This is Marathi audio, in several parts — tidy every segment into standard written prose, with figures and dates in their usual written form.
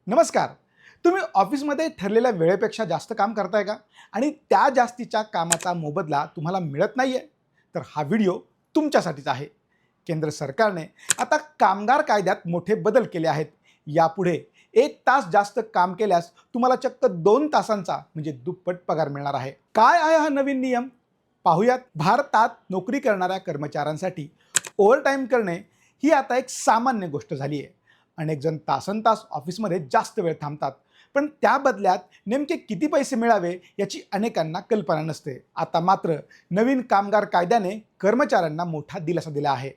नमस्कार. तुम्ही ऑफिसमध्ये ठरलेल्या वेळेपेक्षा जास्त काम करताय का? आणि त्या जास्तीच्या कामाचा मोबदला तुम्हाला मिळत नाहीये? तर हा व्हिडिओ तुमच्यासाठीच आहे. केंद्र सरकारने आता कामगार कायद्यात मोठे बदल केले आहेत. यापुढे 1 तास जास्त काम केल्यास तुम्हाला चक्क 2 तासांचा म्हणजे दुप्पट पगार मिळणार आहे. काय आहे हा नवीन नियम? पाहूयात. भारतात नोकरी करणाऱ्या कर्मचाऱ्यांसाठी ओव्हरटाईम करणे ही आता एक सामान्य गोष्ट झाली आहे. अनेक जण तासनतास ऑफिसमध्ये जास्त वेळ थांबतात, पण त्या बदल्यात नेमके किती पैसे मिळावे याची अनेकांना कल्पना नसते. आता मात्र नवीन कामगार कायद्याने कर्मचाऱ्यांना मोठा दिलासा दिला आहे.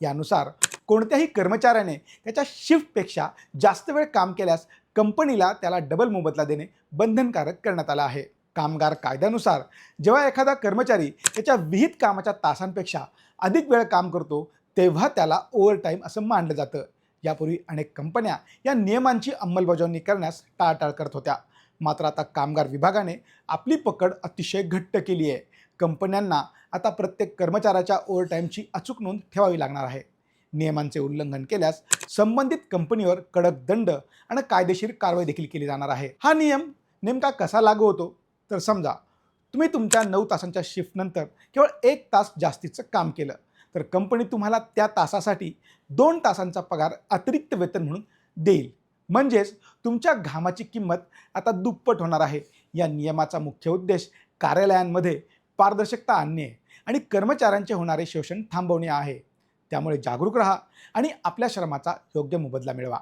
यानुसार कोणत्याही कर्मचाऱ्याने त्याच्या शिफ्टपेक्षा जास्त वेळ काम केल्यास कंपनीला त्याला डबल मोबदला देणे बंधनकारक करण्यात आलं आहे. कामगार कायद्यानुसार जेव्हा एखादा कर्मचारी त्याच्या विहित कामाच्या तासांपेक्षा अधिक वेळ काम करतो, तेव्हा त्याला ओव्हरटाईम असं मानलं जातं. यापूर्वी अनेक कंपन्या या नियमांची अंमलबजावणी करण्यास टाळाटाळ करत होत्या. मात्र आता कामगार विभागाने आपली पकड अतिशय घट्ट केली आहे. कंपन्यांना आता प्रत्येक कर्मचाऱ्याच्या ओव्हरटाईमची अचूक नोंद ठेवावी लागणार आहे. नियमांचे उल्लंघन केल्यास संबंधित कंपनीवर कडक दंड आणि कायदेशीर कारवाई देखील केली जाणार आहे. हा नियम नेमका कसा लागू होतो? तर समजा तुम्ही तुमच्या 9 तासांच्या शिफ्टनंतर केवळ 1 तास जास्तीचं काम केलं, तर कंपनी तुम्हाला त्या तासासाठी 2 तासांचा पगार अतिरिक्त वेतन म्हणून देईल. म्हणजेच तुमच्या घामाची किंमत आता दुप्पट होणार आहे. या नियमाचा मुख्य उद्देश कार्यालयांमध्ये पारदर्शकता आणणे आणि कर्मचाऱ्यांचे होणारे शोषण थांबवणे आहे. त्यामुळे जागरूक रहा आणि आपल्या श्रमाचा योग्य मोबदला मिळवा.